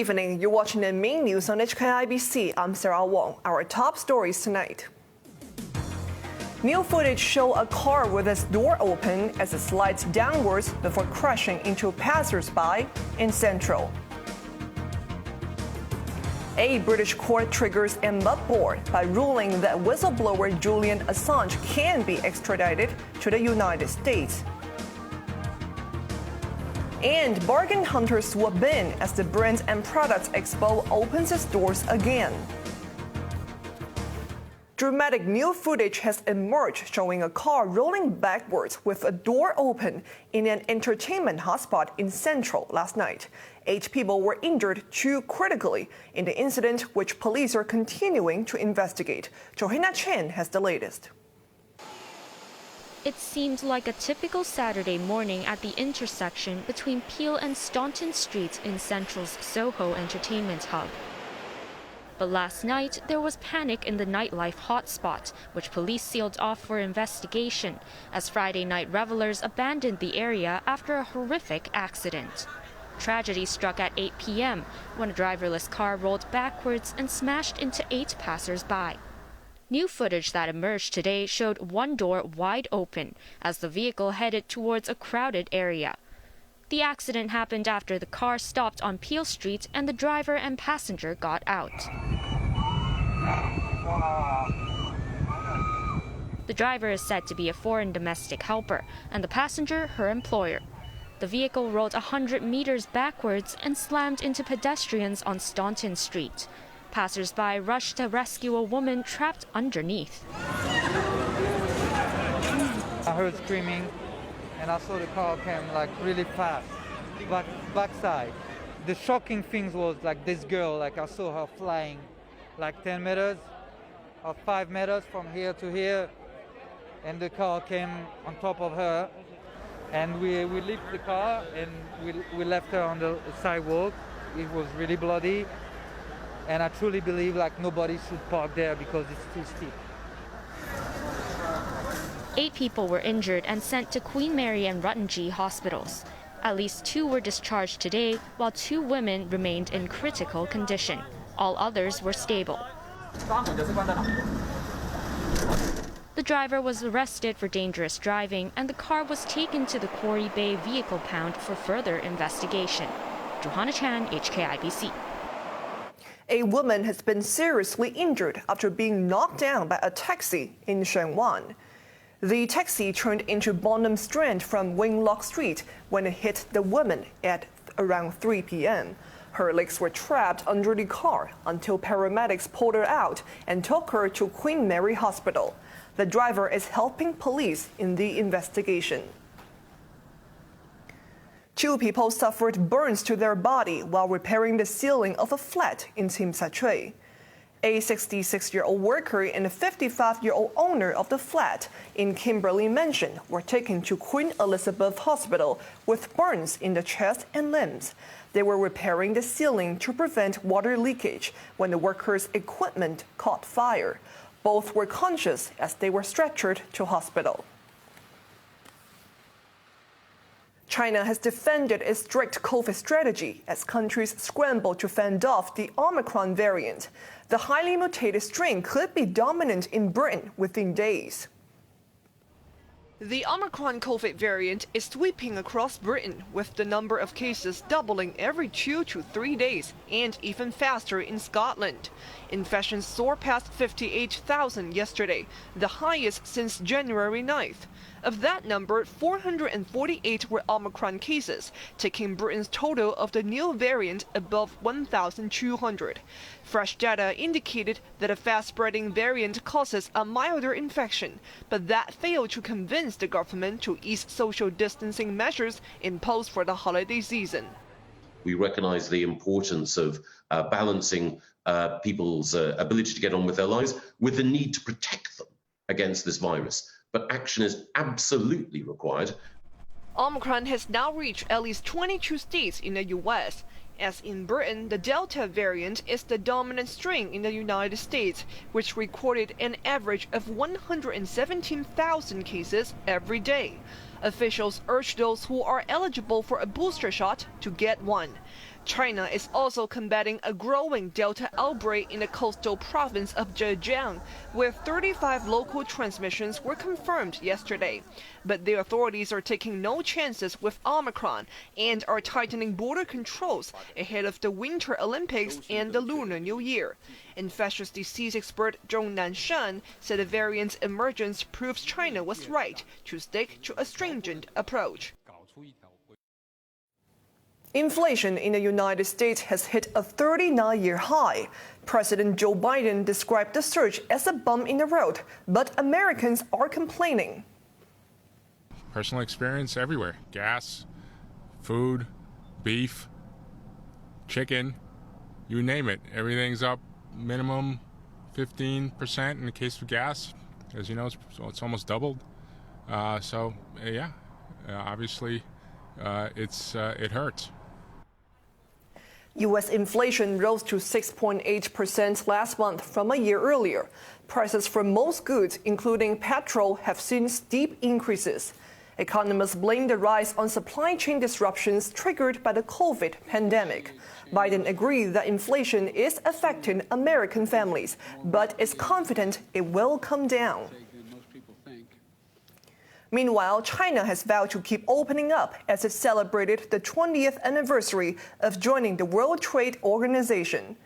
evening. You're watching the main news on HKIBC. I'm Sarah Wong. Our top stories tonight. New footage show a car with its door open as it slides downwards before crashing into a passersby in Central. A British court triggers an uproar by ruling that whistleblower Julian Assange can be extradited to the United States. And bargain hunters swoop in as the Brands and Products Expo opens its doors again. Dramatic new footage has emerged showing a car rolling backwards with a door open in an entertainment hotspot in Central last night. 8 people were injured, 2 critically, in the incident, which police are continuing to investigate. Johanna Chen has the latest. It seemed like a typical Saturday morning at the intersection between Peel and Staunton Streets in Central's SoHo entertainment hub. But last night, there was panic in the nightlife hotspot, which police sealed off for investigation, as Friday night revelers abandoned the area after a horrific accident. Tragedy struck at 8 p.m. when a driverless car rolled backwards and smashed into 8 passers-by. New footage that emerged today showed one door wide open as the vehicle headed towards a crowded area. The accident happened after the car stopped on Peel Street and the driver and passenger got out. The driver is said to be a foreign domestic helper and the passenger her employer. The vehicle rolled 100 meters backwards and slammed into pedestrians on Staunton Street. Passers-by rushed to rescue a woman trapped underneath. I heard screaming and I saw the car came like really fast, backside. The shocking thing was like this girl, like I saw her flying like 10 meters or 5 meters from here to here, and the car came on top of her, and we lifted the car and we left her on the sidewalk. It was really bloody, and I truly believe like nobody should park there because it's too steep. 8 people were injured and sent to Queen Mary and Ruttenji hospitals. At least 2 were discharged today, while 2 women remained in critical condition. All others were stable. The driver was arrested for dangerous driving, and the car was taken to the Quarry Bay Vehicle Pound for further investigation. Johanna Chan, HKIBC. A woman has been seriously injured after being knocked down by a taxi in Shenwan. The taxi turned into Bonham Strand from Winglock Street when it hit the woman at around 3 p.m. Her legs were trapped under the car until paramedics pulled her out and took her to Queen Mary Hospital. The driver is helping police in the investigation. 2 people suffered burns to their body while repairing the ceiling of a flat in Tsim Sha Tsui. A 66-year-old worker and a 55-year-old owner of the flat in Kimberley Mansion were taken to Queen Elizabeth Hospital with burns in the chest and limbs. They were repairing the ceiling to prevent water leakage when the workers' equipment caught fire. Both were conscious as they were stretchered to hospital. China has defended its strict COVID strategy as countries scramble to fend off the Omicron variant. The highly mutated strain could be dominant in Britain within days. The Omicron COVID variant is sweeping across Britain, with the number of cases doubling every 2 to 3 days, and even faster in Scotland. Infections soared past 58,000 yesterday, the highest since January 9th. Of that number, 448 were Omicron cases, taking Britain's total of the new variant above 1,200. Fresh data indicated that a fast-spreading variant causes a milder infection, but that failed to convince the government to ease social distancing measures imposed for the holiday season. We recognise the importance of balancing people's ability to get on with their lives with the need to protect them against this virus. But action is absolutely required. Omicron has now reached at least 22 states in the U.S. As in Britain, the Delta variant is the dominant strain in the United States, which recorded an average of 117,000 cases every day. Officials urge those who are eligible for a booster shot to get one. China is also combating a growing Delta outbreak in the coastal province of Zhejiang, where 35 local transmissions were confirmed yesterday. But the authorities are taking no chances with Omicron and are tightening border controls ahead of the Winter Olympics and the Lunar New Year. Infectious disease expert Zhong Nanshan said the variant's emergence proves China was right to stick to a stringent approach. Inflation in the United States has hit a 39-year high. President Joe Biden described the surge as a bump in the road, but Americans are complaining. Personal experience everywhere. Gas, food, beef, chicken, you name it. Everything's up minimum 15% in the case of gas. As you know, it's almost doubled. Obviously it hurts. U.S. inflation rose to 6.8% last month from a year earlier. Prices for most goods, including petrol, have seen steep increases. Economists blame the rise on supply chain disruptions triggered by the COVID pandemic. Biden agreed that inflation is affecting American families, but is confident it will come down. Meanwhile, China has vowed to keep opening up as it celebrated the 20th anniversary of joining the World Trade Organization.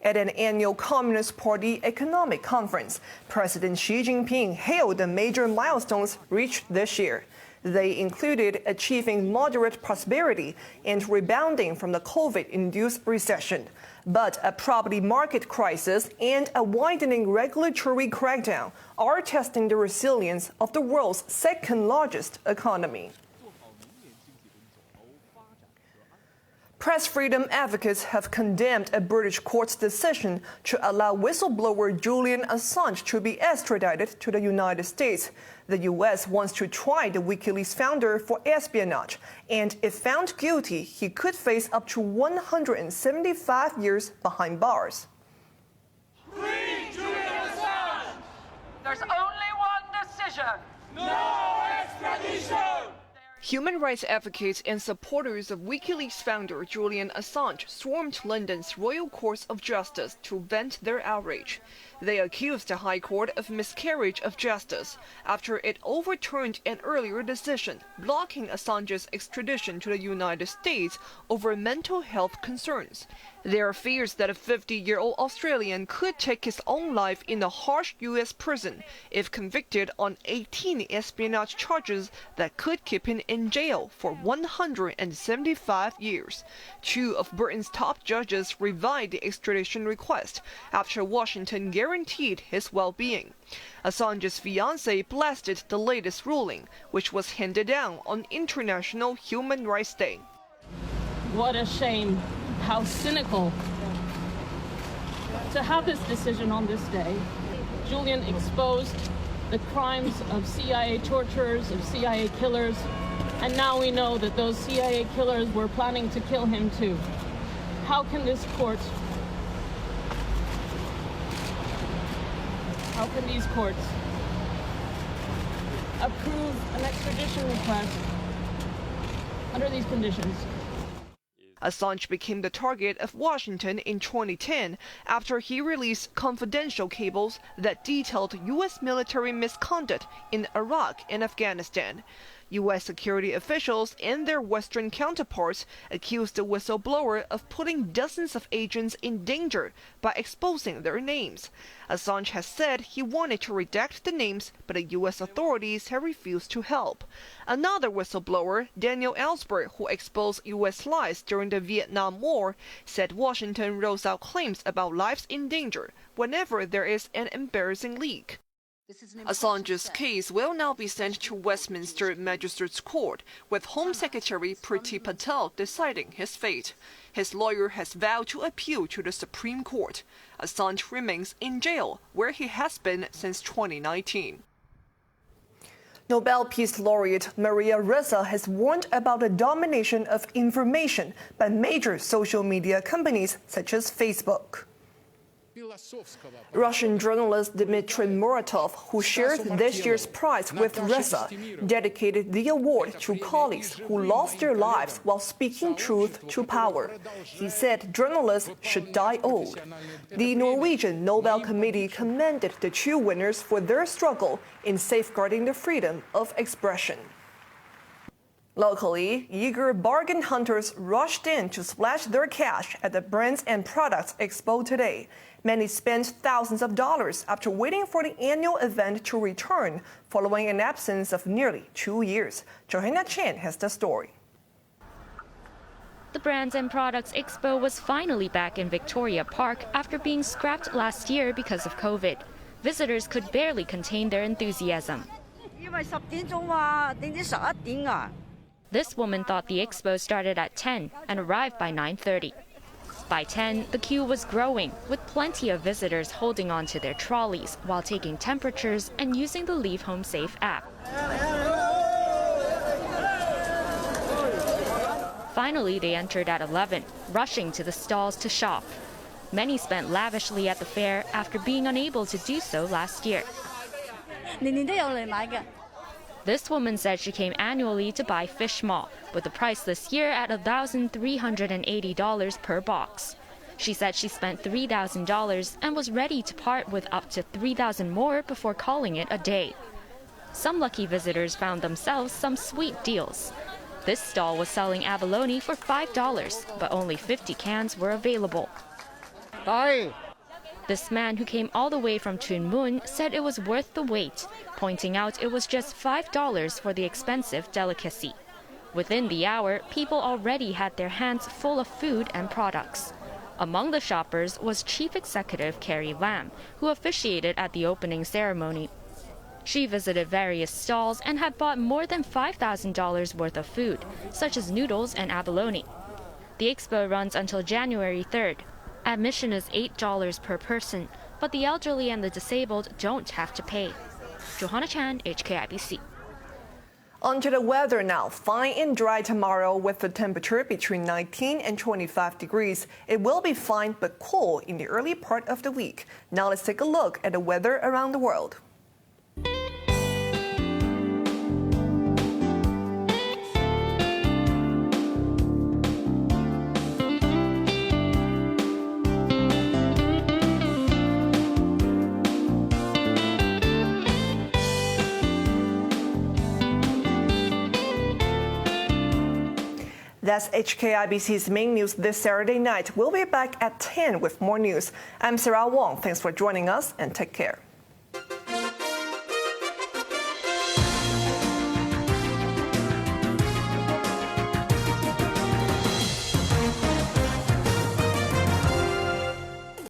At an annual Communist Party economic conference, President Xi Jinping hailed the major milestones reached this year. They included achieving moderate prosperity and rebounding from the COVID-induced recession. But a property market crisis and a widening regulatory crackdown are testing the resilience of the world's second-largest economy. Press freedom advocates have condemned a British court's decision to allow whistleblower Julian Assange to be extradited to the United States. The U.S. wants to try the WikiLeaks founder for espionage, and if found guilty, he could face up to 175 years behind bars. Free Julian Assange! There's only one decision. No extradition! Human rights advocates and supporters of WikiLeaks founder Julian Assange stormed London's Royal Court of Justice to vent their outrage. They accused the High Court of miscarriage of justice after it overturned an earlier decision blocking Assange's extradition to the United States over mental health concerns. There are fears that a 50-year-old Australian could take his own life in a harsh U.S. prison if convicted on 18 espionage charges that could keep him in jail for 175 years. Two of Britain's top judges revived the extradition request after Washington guaranteed his well-being. Assange's fiancée blasted the latest ruling, which was handed down on International Human Rights Day. What a shame. How cynical to have this decision on this day. Julian exposed the crimes of CIA torturers, of CIA killers, and now we know that those CIA killers were planning to kill him too. How can this court, how can these courts approve an extradition request under these conditions? Assange became the target of Washington in 2010 after he released confidential cables that detailed U.S. military misconduct in Iraq and Afghanistan. U.S. security officials and their Western counterparts accused the whistleblower of putting dozens of agents in danger by exposing their names. Assange has said he wanted to redact the names, but the U.S. authorities have refused to help. Another whistleblower, Daniel Ellsberg, who exposed U.S. lies during the Vietnam War, said Washington rolls out claims about lives in danger whenever there is an embarrassing leak. Assange's case will now be sent to Westminster Magistrates Court, with Home Secretary Priti Patel deciding his fate. His lawyer has vowed to appeal to the Supreme Court. Assange remains in jail, where he has been since 2019. Nobel Peace Laureate Maria Ressa has warned about the domination of information by major social media companies such as Facebook. Russian journalist Dmitry Muratov, who shared this year's prize with Reza, dedicated the award to colleagues who lost their lives while speaking truth to power. He said journalists should die old. The Norwegian Nobel Committee commended the two winners for their struggle in safeguarding the freedom of expression. Locally, eager bargain hunters rushed in to splash their cash at the Brands and Products Expo today. Many spent thousands of dollars after waiting for the annual event to return following an absence of nearly 2 years. Johanna Chen has the story. The Brands and Products Expo was finally back in Victoria Park after being scrapped last year because of COVID. Visitors could barely contain their enthusiasm. This woman thought the expo started at 10 and arrived by 9:30. By 10, the queue was growing, with plenty of visitors holding on to their trolleys while taking temperatures and using the Leave Home Safe app. Finally, they entered at 11, rushing to the stalls to shop. Many spent lavishly at the fair after being unable to do so last year. This woman said she came annually to buy fish maw, with the price this year at $1,380 per box. She said she spent $3,000 and was ready to part with up to $3,000 more before calling it a day. Some lucky visitors found themselves some sweet deals. This stall was selling abalone for $5, but only 50 cans were available. This man, who came all the way from Chun Mun, said it was worth the wait, pointing out it was just $5 for the expensive delicacy. Within the hour, people already had their hands full of food and products. Among the shoppers was Chief Executive Carrie Lam, who officiated at the opening ceremony. She visited various stalls and had bought more than $5,000 worth of food, such as noodles and abalone. The expo runs until January 3rd. Admission is $8 per person, but the elderly and the disabled don't have to pay. Johanna Chan, HKIBC. On to the weather now. Fine and dry tomorrow with the temperature between 19 and 25 degrees. It will be fine but cool in the early part of the week. Now let's take a look at the weather around the world. That's HKIBC's main news this Saturday night. We'll be back at 10 with more news. I'm Sarah Wong. Thanks for joining us and take care.